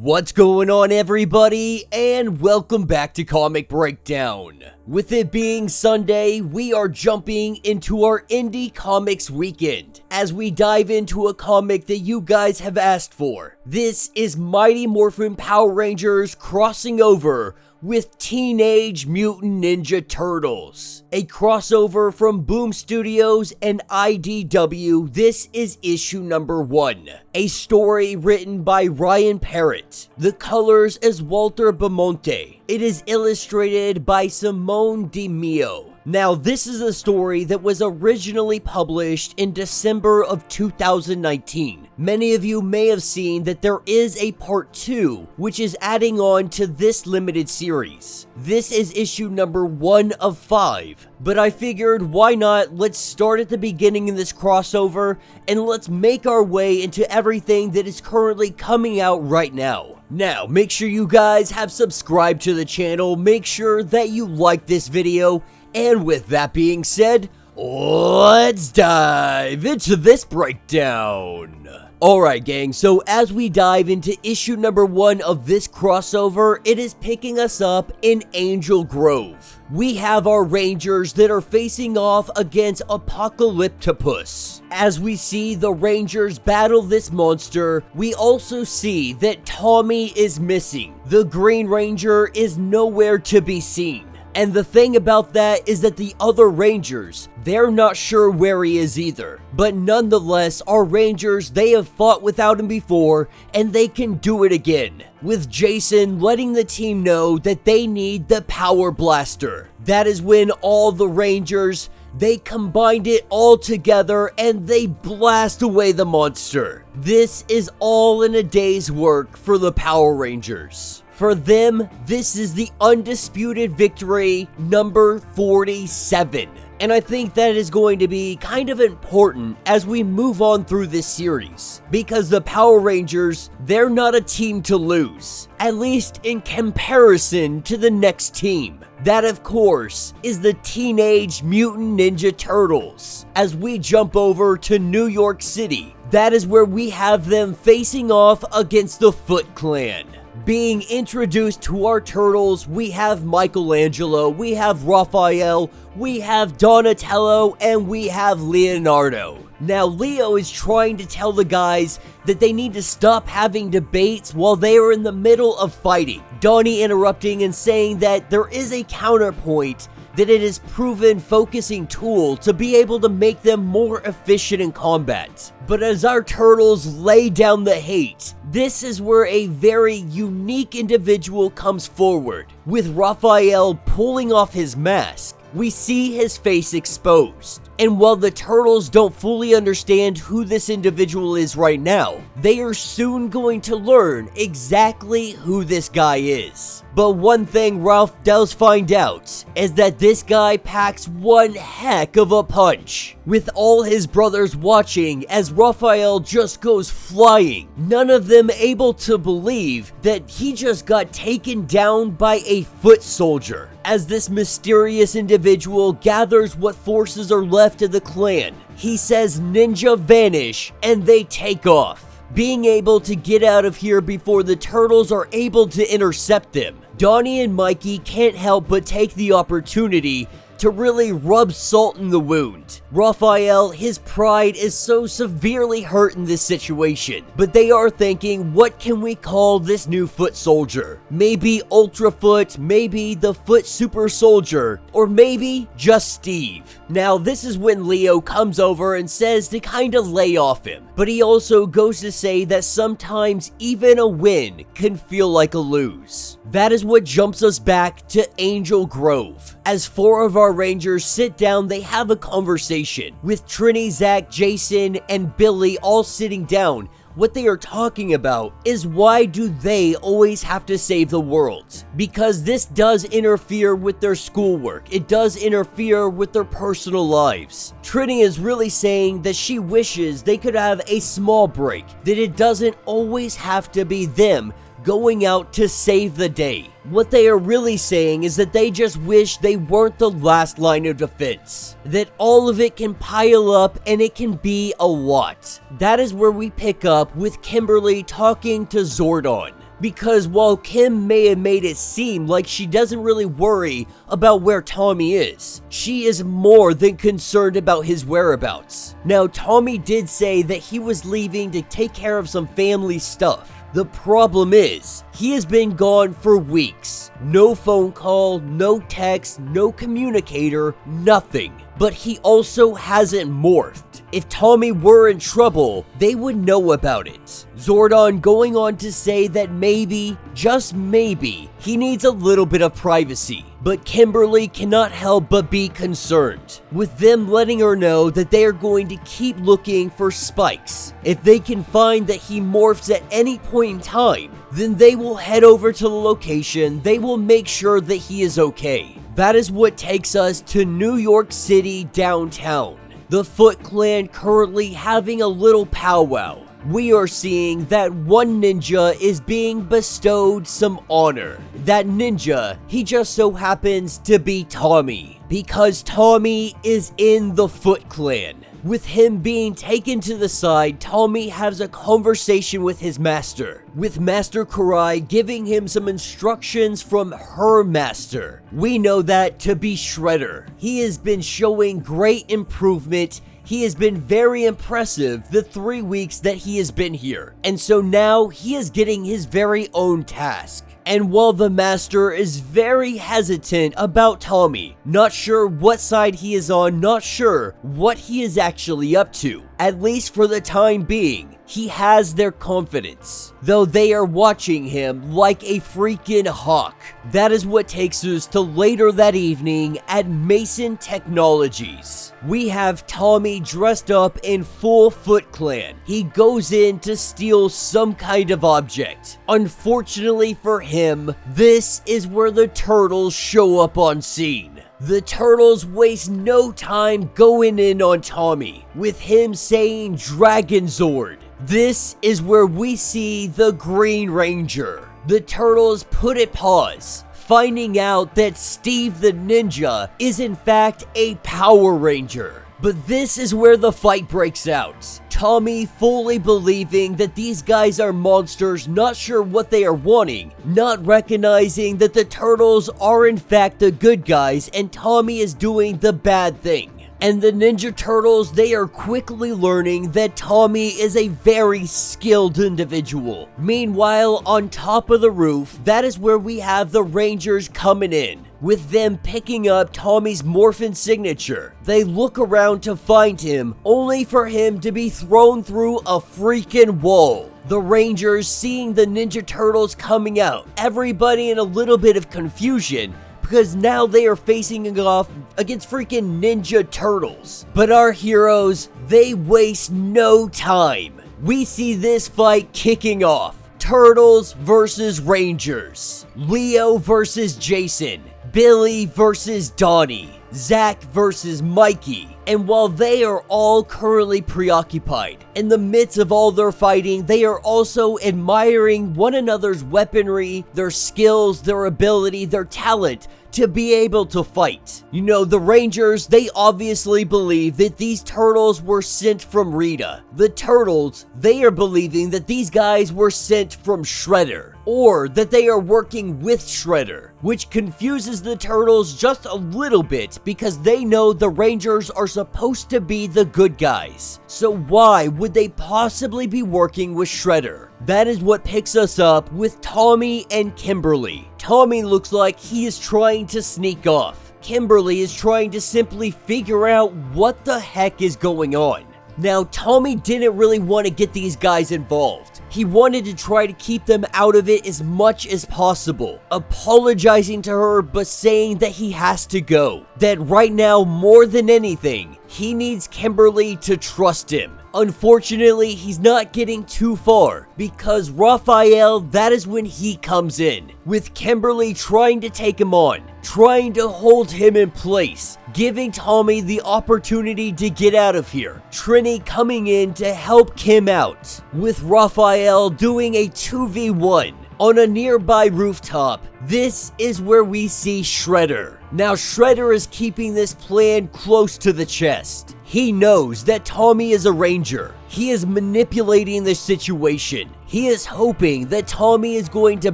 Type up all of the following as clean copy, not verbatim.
What's going on, everybody, and welcome back to Comic Breakdown. With it being Sunday, we are jumping into our indie comics weekend as we dive into a comic that you guys have asked for. This is Mighty Morphin Power Rangers crossing over with Teenage Mutant Ninja Turtles. A crossover from Boom Studios and IDW. This is issue number 1. A story written by Ryan Parrott. The colors is Walter Bamonte. It is illustrated by Simone di Meo. Now, this is a story that was originally published in December of 2019. Many of you may have seen that there is a part 2, which is adding on to this limited series. This is issue number 1 of 5, but I figured why not, let's start at the beginning in this crossover, and let's make our way into everything that is currently coming out right now. Now, make sure you guys have subscribed to the channel, make sure that you like this video, and with that being said, let's dive into this breakdown. Alright gang, so as we dive into issue number 1 of this crossover, it is picking us up in Angel Grove. We have our Rangers that are facing off against Apocalyptopus. As we see the Rangers battle this monster, we also see that Tommy is missing. The Green Ranger is nowhere to be seen. And the thing about that is that the other Rangers, they're not sure where he is either. But nonetheless, our Rangers, they have fought without him before, and they can do it again. With Jason letting the team know that they need the Power Blaster. That is when all the Rangers, they combined it all together and they blast away the monster. This is all in a day's work for the Power Rangers. For them, this is the undisputed victory number 47. And I think that is going to be kind of important as we move on through this series. Because the Power Rangers, they're not a team to lose. At least in comparison to the next team. That, of course, is the Teenage Mutant Ninja Turtles. As we jump over to New York City, that is where we have them facing off against the Foot Clan. Being introduced to our Turtles, we have Michelangelo, we have Raphael, we have Donatello, and we have Leonardo. Now, Leo is trying to tell the guys that they need to stop having debates while they are in the middle of fighting. Donnie interrupting and saying that there is a counterpoint, that it is proven focusing tool to be able to make them more efficient in combat. But as our Turtles lay down the hate, this is where a very unique individual comes forward. With Raphael pulling off his mask, we see his face exposed. And while the Turtles don't fully understand who this individual is right now, they are soon going to learn exactly who this guy is. But one thing Ralph does find out is that this guy packs one heck of a punch. With all his brothers watching as Raphael just goes flying, none of them able to believe that he just got taken down by a foot soldier. As this mysterious individual gathers what forces are left of the clan, he says ninja vanish and they take off. Being able to get out of here before the Turtles are able to intercept them, Donnie and Mikey can't help but take the opportunity to really rub salt in the wound. Raphael, his pride is so severely hurt in this situation, but they are thinking, what can we call this new foot soldier? Maybe Ultrafoot, maybe the Foot Super Soldier, or maybe just Steve. Now, this is when Leo comes over and says to kind of lay off him, but he also goes to say that sometimes even a win can feel like a lose. That is what jumps us back to Angel Grove. As 4 of our Rangers sit down, they have a conversation with Trini, Zach, Jason, and Billy all sitting down. What they are talking about is why do they always have to save the world? Because this does interfere with their schoolwork. It does interfere with their personal lives. Trini is really saying that she wishes they could have a small break, that it doesn't always have to be them going out to save the day. What they are really saying is that they just wish they weren't the last line of defense. That all of it can pile up and it can be a lot. That is where we pick up with Kimberly talking to Zordon. Because while Kim may have made it seem like she doesn't really worry about where Tommy is, she is more than concerned about his whereabouts. Now, Tommy did say that he was leaving to take care of some family stuff. The problem is, he has been gone for weeks. No phone call, no text, no communicator, nothing. But he also hasn't morphed. If Tommy were in trouble, they would know about it. Zordon going on to say that maybe, just maybe, he needs a little bit of privacy. But Kimberly cannot help but be concerned, with them letting her know that they are going to keep looking for spikes. If they can find that he morphs at any point in time, then they will head over to the location. They will make sure that he is okay. That is what takes us to New York City downtown. The Foot Clan currently having a little powwow. We are seeing that one ninja is being bestowed some honor. That ninja, he just so happens to be Tommy, because Tommy is in the Foot Clan. With him being taken to the side, Tommy has a conversation with his master, with Master Karai giving him some instructions from her master. We know that to be Shredder. He has been showing great improvement. He has been very impressive the 3 weeks that he has been here. And so now he is getting his very own task. And while the master is very hesitant about Tommy, not sure what side he is on, not sure what he is actually up to, at least for the time being, he has their confidence, though they are watching him like a freaking hawk. That is what takes us to later that evening at Mason Technologies. We have Tommy dressed up in full Foot Clan. He goes in to steal some kind of object. Unfortunately for him, this is where the Turtles show up on scene. The Turtles waste no time going in on Tommy, with him saying Dragon Zord. This is where we see the Green Ranger. The Turtles put it pause, finding out that Steve the Ninja is in fact a Power Ranger. But this is where the fight breaks out. Tommy fully believing that these guys are monsters, not sure what they are wanting, not recognizing that the Turtles are in fact the good guys and Tommy is doing the bad thing. And the Ninja Turtles, they are quickly learning that Tommy is a very skilled individual. Meanwhile, on top of the roof, that is where we have the Rangers coming in, with them picking up Tommy's Morphin signature. They look around to find him, only for him to be thrown through a freaking wall. The Rangers seeing the Ninja Turtles coming out, everybody in a little bit of confusion, because now they are facing off against freaking Ninja Turtles. But our heroes, they waste no time. We see this fight kicking off. Turtles versus Rangers. Leo versus Jason. Billy versus Donnie. Zach versus Mikey. And while they are all currently preoccupied, in the midst of all their fighting, they are also admiring one another's weaponry, their skills, their ability, their talent to be able to fight. You know, the Rangers, they obviously believe that these Turtles were sent from Rita. The Turtles, they are believing that these guys were sent from Shredder, or that they are working with Shredder, which confuses the Turtles just a little bit because they know the Rangers are supposed to be the good guys. So why would they possibly be working with Shredder? That is what picks us up with Tommy and Kimberly. Tommy looks like he is trying to sneak off. Kimberly is trying to simply figure out what the heck is going on. Now, Tommy didn't really want to get these guys involved. He wanted to try to keep them out of it as much as possible, apologizing to her but saying that he has to go. That right now, more than anything, he needs Kimberly to trust him. Unfortunately, he's not getting too far, because Raphael, that is when he comes in, with Kimberly trying to take him on, trying to hold him in place, giving Tommy the opportunity to get out of here. Trini coming in to help Kim out, with Raphael doing a 2v1 on a nearby rooftop. This is where we see Shredder. Now, Shredder is keeping this plan close to the chest. He knows that Tommy is a ranger. He is manipulating the situation. He is hoping that Tommy is going to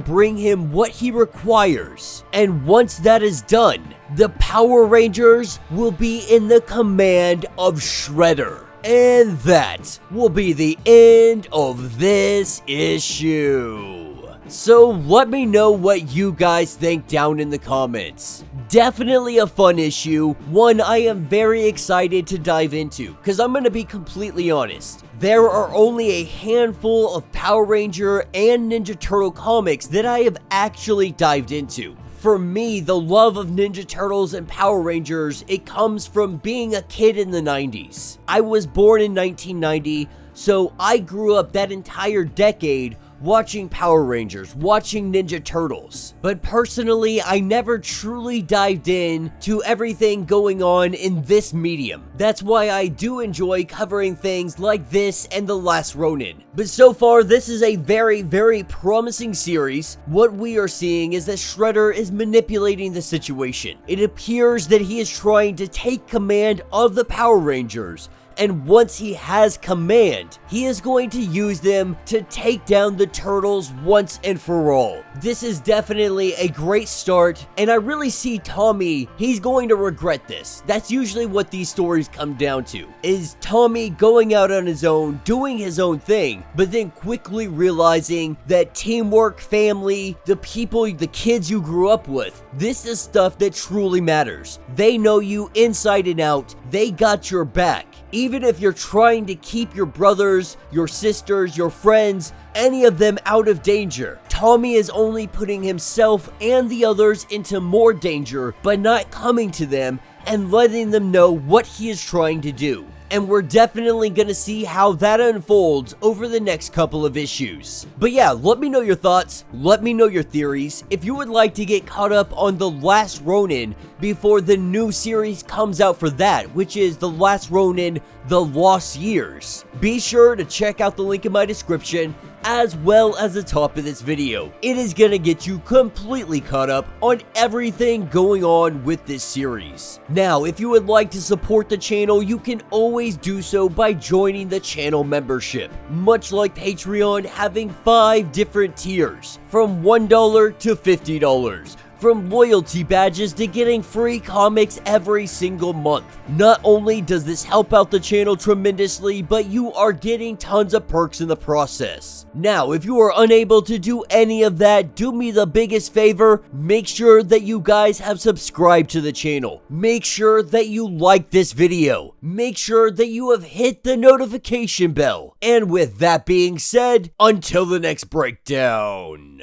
bring him what he requires. And once that is done, the Power Rangers will be in the command of Shredder. And that will be the end of this issue. So let me know what you guys think down in the comments. Definitely a fun issue, one I am very excited to dive into, because I'm going to be completely honest. There are only a handful of Power Ranger and Ninja Turtle comics that I have actually dived into. For me, the love of Ninja Turtles and Power Rangers, it comes from being a kid in the 90s. I was born in 1990, so I grew up that entire decade watching Power Rangers, watching Ninja Turtles. But personally, I never truly dived in to everything going on in this medium. That's why I do enjoy covering things like this and The Last Ronin. But so far, this is a very, very promising series. What we are seeing is that Shredder is manipulating the situation. It appears that he is trying to take command of the Power Rangers, and once he has command, he is going to use them to take down the Turtles once and for all. This is definitely a great start, and I really see Tommy, he's going to regret this. That's usually what these stories come down to, is Tommy going out on his own, doing his own thing, but then quickly realizing that teamwork, family, the people, the kids you grew up with, this is stuff that truly matters. They know you inside and out. They got your back. Even if you're trying to keep your brothers, your sisters, your friends, any of them out of danger, Tommy is only putting himself and the others into more danger by not coming to them and letting them know what he is trying to do. And we're definitely gonna see how that unfolds over the next couple of issues. But yeah, let me know your thoughts, let me know your theories. If you would like to get caught up on The Last Ronin before the new series comes out for that, which is The Last Ronin, The Lost Years, be sure to check out the link in my description as well as the top of this video. It is gonna get you completely caught up on everything going on with this series. Now, if you would like to support the channel, you can always do so by joining the channel membership. Much like Patreon, having 5 different tiers, from $1 to $50. From loyalty badges to getting free comics every single month. Not only does this help out the channel tremendously, but you are getting tons of perks in the process. Now, if you are unable to do any of that, do me the biggest favor, make sure that you guys have subscribed to the channel. Make sure that you like this video. Make sure that you have hit the notification bell. And with that being said, until the next breakdown.